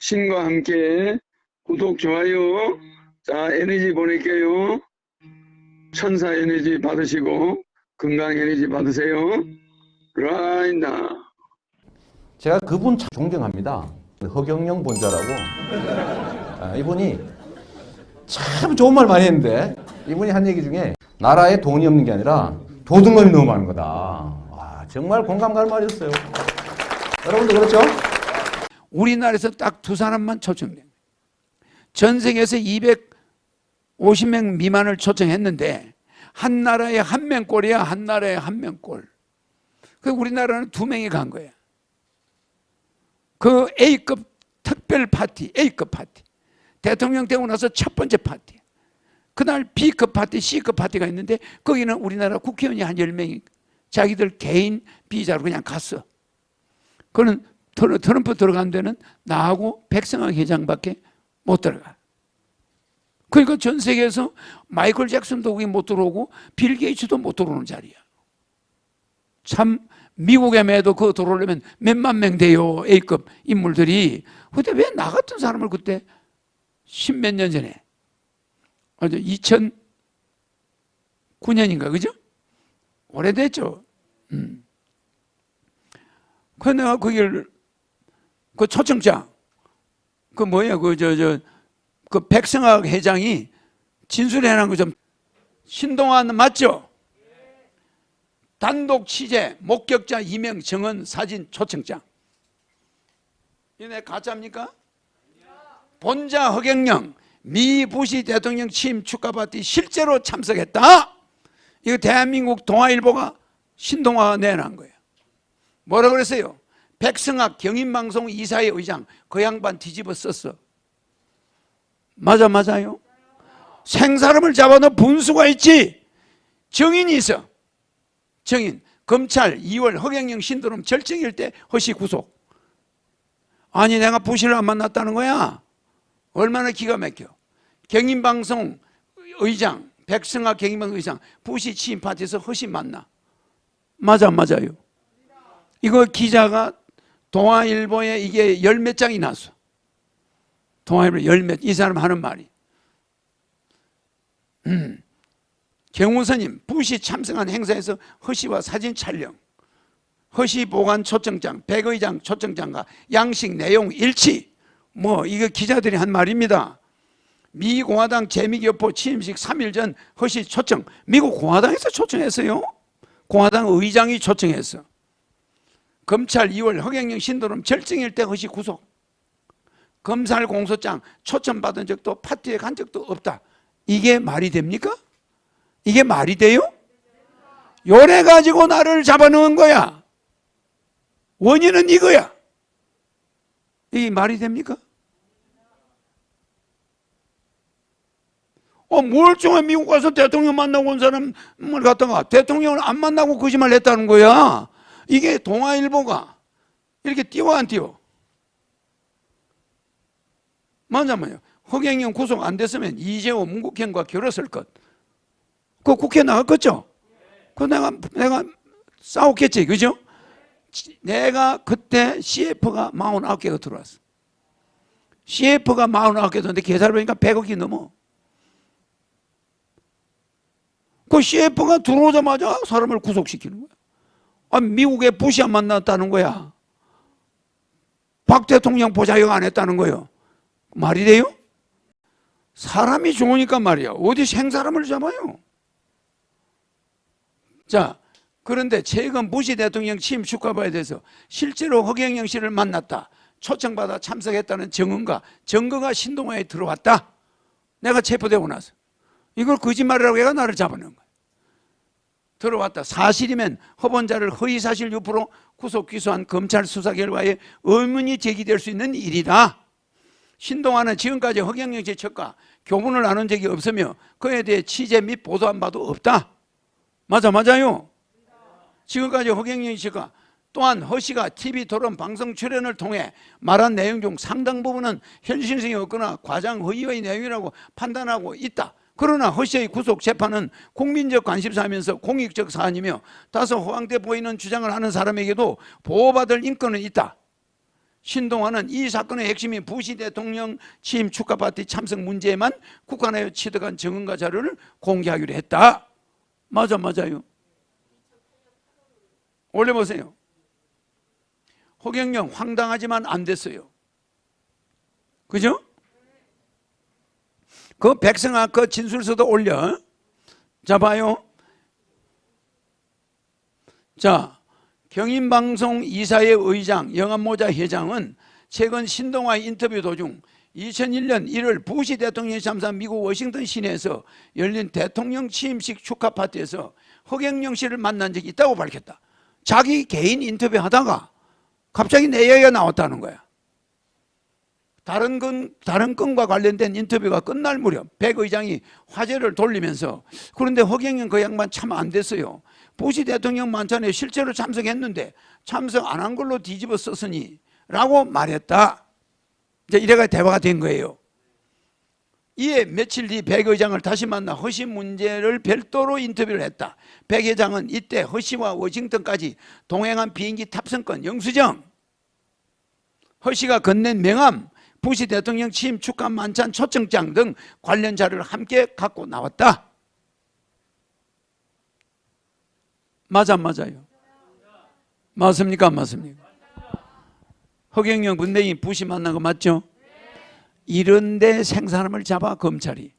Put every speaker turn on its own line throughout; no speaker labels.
신과 함께 구독, 좋아요. 자, 에너지 보낼게요. 천사 에너지 받으시고 건강 에너지 받으세요. 라이나.
제가 그분 참 존경합니다. 허경영 본자라고. 이분이 참 좋은 말 많이 했는데 이분이 한 얘기 중에 나라에 돈이 없는 게 아니라 도둑놈이 너무 많은 거다. 와, 정말 공감 갈 말이었어요. 여러분도 그렇죠?
우리나라에서 딱 두 사람만 초청된 거예요. 전 세계에서 250명 미만을 초청했는데 한 나라에 한 명꼴이야. 한 나라에 한 명꼴. 그 우리나라는 2명이 간 거야. 그 A급 특별 파티, A급 파티. 대통령 되고 나서 첫 번째 파티. 그날 B급 파티, C급 파티가 있는데 거기는 우리나라 국회의원이 한 10명이 자기들 개인 비자로 그냥 갔어. 그거는 트럼프 들어간 데는 나하고 백성학 회장밖에 못 들어가. 그러니까 전 세계에서 마이클 잭슨도 거기 못 들어오고 빌 게이츠도 못 들어오는 자리야. 참 미국에 매도 그거 들어오려면 몇만 명 돼요. A급 인물들이. 근데 왜 나 같은 사람을 그때 10몇 년 전에 2009년인가 그죠? 오래됐죠. 그 내가 거기를 그 초청장 그 뭐야 그 백성학 회장이 진술해놓은 거 좀 신동환 맞죠? 단독 취재 목격자 이명 정언 사진 초청장. 이네 가짜입니까? 본자 허경영 미 부시 대통령 취임 축하 파티 실제로 참석했다. 이거 대한민국 동아일보가 신동아가 내놓은 거예요. 뭐라 그랬어요? 백성학 경인방송 이사회 의장 그 양반 뒤집어 썼어. 맞아요? 생사람을 잡아놓은 분수가 있지. 정인이 있어. 정인. 검찰 2월 허경영 신도름 절정일 때 허시 구속. 아니 내가 부시를 안 만났다는 거야. 얼마나 기가 막혀. 경인방송 의장 백성학 경인방송 의장 부시 취임 파티에서 허시 만나. 맞아요. 이거 기자가 동아일보에 이게 10몇 장이 났어. 동아일보 10몇, 이 사람 하는 말이. 경호선님, 부시 참석한 행사에서 허시와 사진 촬영, 허시 보관 초청장, 백 의장 초청장과 양식 내용 일치. 뭐 이거 기자들이 한 말입니다. 미 공화당 재미교포 취임식 3일 전 허시 초청. 미국 공화당에서 초청했어요. 공화당 의장이 초청했어. 검찰 2월 허경영 신도름 절정일 때 허시 구속. 검찰 공소장 초청받은 적도 파티에 간 적도 없다. 이게 말이 됩니까? 이게 말이 돼요? 요래 가지고 나를 잡아넣은 거야. 원인은 이거야. 이게 말이 됩니까? 멀쩡해 미국 가서 대통령 만나고 온 사람을 갖다가 대통령을 안 만나고 거짓말 했다는 거야. 이게 동아일보가 이렇게 띄워 안 띄워? 맞아요. 허경영 구속 안 됐으면 이재호 문국현과 결혼했을 것. 그 국회 나갔겠죠? 그 내가 싸웠겠지, 그죠? 내가 그때 CF가 49개가 들어왔어. CF가 49개 들어왔는데 계산을 보니까 100억이 넘어. 그 CF가 들어오자마자 사람을 구속시키는 거야. 미국에 부시 안 만났다는 거야. 박 대통령 보좌역 안 했다는 거예요. 말이 돼요? 사람이 좋으니까 말이야. 어디 생사람을 잡아요? 자, 그런데 최근 부시 대통령 취임 축하파에 대해서 실제로 허경영 씨를 만났다. 초청받아 참석했다는 증언과 증거가 신동아에 들어왔다. 내가 체포되고 나서. 이걸 거짓말이라고 해가 나를 잡아놓은 거야. 들어왔다. 사실이면 허본자를 허위사실 유포로 구속 기소한 검찰 수사 결과에 의문이 제기될 수 있는 일이다. 신동아는 지금까지 허경영 씨 측과 교분을 나눈 적이 없으며 그에 대해 취재 및 보도한 바도 없다. 맞아요. 지금까지 허경영 씨가 또한 허 씨가 TV 토론 방송 출연을 통해 말한 내용 중 상당 부분은 현실성이 없거나 과장 허위의 내용이라고 판단하고 있다. 그러나 허 씨의 구속 재판은 국민적 관심사하면서 공익적 사안이며 다소 허황돼 보이는 주장을 하는 사람에게도 보호받을 인권은 있다. 신동아는 이 사건의 핵심인 부시 대통령 취임 축하 파티 참석 문제에만 국간에 취득한 증언과 자료를 공개하기로 했다. 맞아요. 올려보세요. 허경영 황당하지만 안 됐어요. 그죠? 그 백성아 그 진술서도 올려. 자 봐요. 자, 경인방송 이사회 의장 영암모자 회장은 최근 신동아의 인터뷰 도중 2001년 1월 부시 대통령이 참석한 미국 워싱턴 시내에서 열린 대통령 취임식 축하 파티에서 허경영 씨를 만난 적이 있다고 밝혔다. 자기 개인 인터뷰 하다가 갑자기 내 얘기가 나왔다는 거야. 다른 건과 관련된 인터뷰가 끝날 무렵 백 의장이 화제를 돌리면서 그런데 허경영 그 양반 참 안 됐어요. 부시 대통령 만찬에 실제로 참석했는데 참석 안 한 걸로 뒤집어 썼으니 라고 말했다. 이제 이래가 대화가 된 거예요. 이에 며칠 뒤 백 의장을 다시 만나 허씨 문제를 별도로 인터뷰를 했다. 백 회장은 이때 허씨와 워싱턴까지 동행한 비행기 탑승권 영수증, 허씨가 건넨 명함, 부시 대통령 취임 축하 만찬 초청장 등 관련 자료를 함께 갖고 나왔다. 맞아요. 맞습니까? 안 맞습니까? 허경영 분명히 부시 만난 거 맞죠? 이런데 생사람을 잡아 검찰이.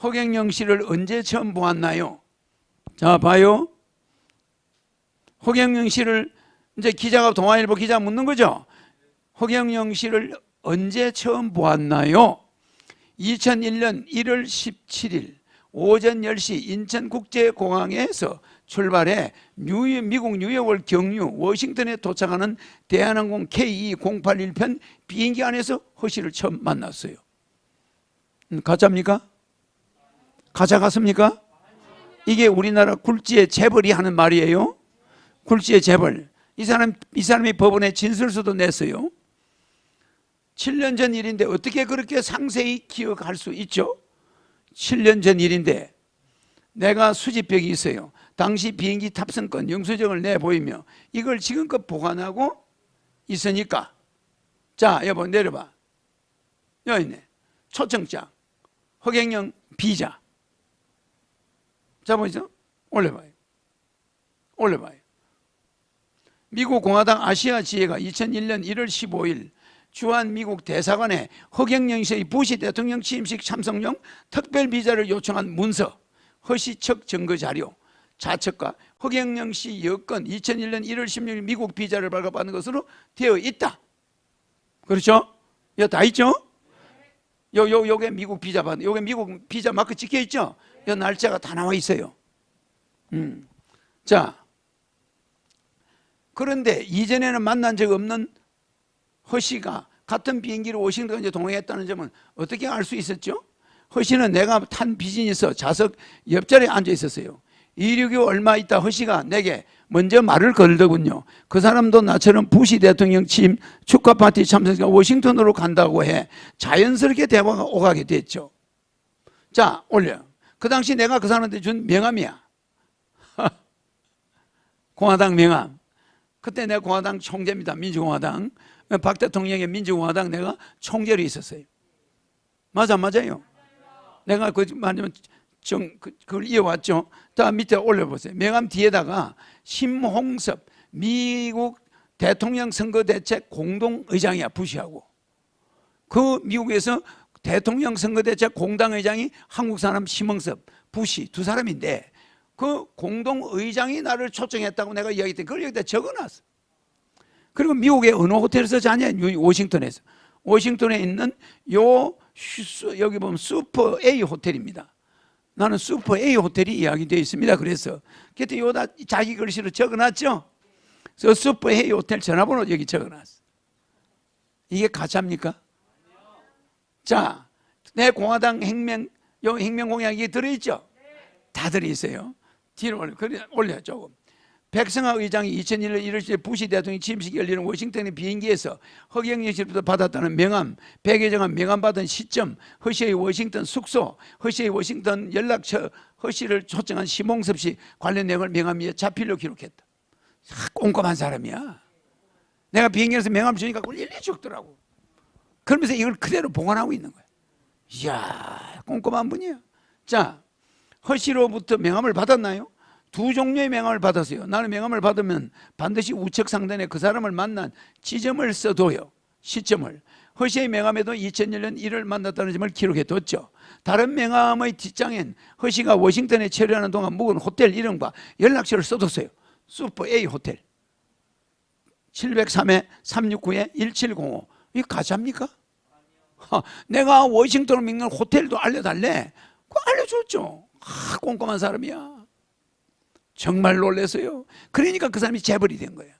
허경영 씨를 언제 처음 보았나요? 자 봐요. 허경영 씨를 이제 기자가 동아일보 기자 묻는 거죠. 허경영 씨를 언제 처음 보았나요? 2001년 1월 17일 오전 10시 인천국제공항에서 출발해 미국 뉴욕을 경유 워싱턴에 도착하는 대한항공 KE081편 비행기 안에서 허씨를 처음 만났어요. 가짜입니까? 가짜 같습니까? 이게 우리나라 굴지의 재벌이 하는 말이에요. 굴지의 재벌. 이 사람이 법원에 진술서도 냈어요. 7년 전 일인데 어떻게 그렇게 상세히 기억할 수 있죠? 7년 전 일인데 내가 수집벽이 있어요. 당시 비행기 탑승권 영수증을 내보이며 이걸 지금껏 보관하고 있으니까 자 여보 내려봐. 여기 있네. 초청장 허경영 비자. 자 보이죠? 올려봐요. 미국 공화당 아시아 지회가 2001년 1월 15일 주한 미국 대사관에 허경영 씨의 부시 대통령 취임식 참석용 특별 비자를 요청한 문서, 허씨측 증거 자료, 자첩과 허경영 씨 여권 2001년 1월 16일 미국 비자를 발급받는 것으로 되어 있다. 그렇죠? 이거 다 있죠? 요게 미국 비자 받는, 요게 미국 비자 마크 찍혀 있죠? 요 날짜가 다 나와 있어요. 자, 그런데 이전에는 만난 적 없는 허씨가 같은 비행기로 워싱턴에 동행했다는 점은 어떻게 알 수 있었죠? 허씨는 내가 탄 비즈니스 좌석 옆자리에 앉아 있었어요. 이륙이 얼마 있다 허씨가 내게 먼저 말을 걸더군요. 그 사람도 나처럼 부시 대통령 취임 축하 파티 참석해서 워싱턴으로 간다고 해 자연스럽게 대화가 오가게 됐죠. 자 올려. 그 당시 내가 그 사람한테 준 명함이야. 공화당 명함. 그때 내가 공화당 총재입니다. 민주공화당. 박 대통령의 민주공화당 내가 총재로 있었어요. 맞아요. 내가 그걸 이어왔죠. 다 밑에 올려보세요. 명함 뒤에다가 심홍섭 미국 대통령 선거대책 공동의장이야. 부시하고. 그 미국에서 대통령 선거대책 공동의장이 한국 사람 심홍섭, 부시 두 사람인데 그 공동의장이 나를 초청했다고 내가 이야기했더니 그걸 여기다 적어놨어. 그리고 미국의 어느 호텔에서 자냐? 워싱턴에서. 워싱턴에 있는 여기 보면 슈퍼 A 호텔입니다. 나는 슈퍼 A 호텔이 이야기되어 있습니다. 그래서 그때 요다 자기 글씨로 적어놨죠. 그래서 슈퍼 A 호텔 전화번호 여기 적어놨어. 이게 가짜입니까? 자, 내 공화당 행명 공약이 들어있죠? 다 들어있어요. 뒤로 올려 조금. 백성학 의장이 2001년 1월 10일 부시 대통령 취임식이 열리는 워싱턴의 비행기에서 허경영 씨로부터 받았다는 명함, 백여정한 명함받은 시점, 허 씨의 워싱턴 숙소, 허 씨의 워싱턴 연락처, 허 씨를 초청한 심홍섭 씨 관련 내용을 명함 위에 자필로 기록했다. 꼼꼼한 사람이야. 내가 비행기에서 명함 주니까 그걸 일일이 적더라고. 그러면서 이걸 그대로 보관하고 있는 거야. 이야, 꼼꼼한 분이야. 자, 허 씨로부터 명함을 받았나요? 두 종류의 명함을 받았어요. 나는 명함을 받으면 반드시 우측 상단에 그 사람을 만난 지점을 써둬요. 시점을. 허 씨의 명함에도 2001년 1월 만났다는 점을 기록해뒀죠. 다른 명함의 뒷장엔 허 씨가 워싱턴에 체류하는 동안 묵은 호텔 이름과 연락처를 써뒀어요. 슈퍼 A 호텔 703에 369에 1705. 이거 가짜입니까? 내가 워싱턴을 묵는 호텔도 알려달래. 그거 알려줬죠. 꼼꼼한 사람이야. 정말 놀랐어요. 그러니까 그 사람이 재벌이 된 거예요.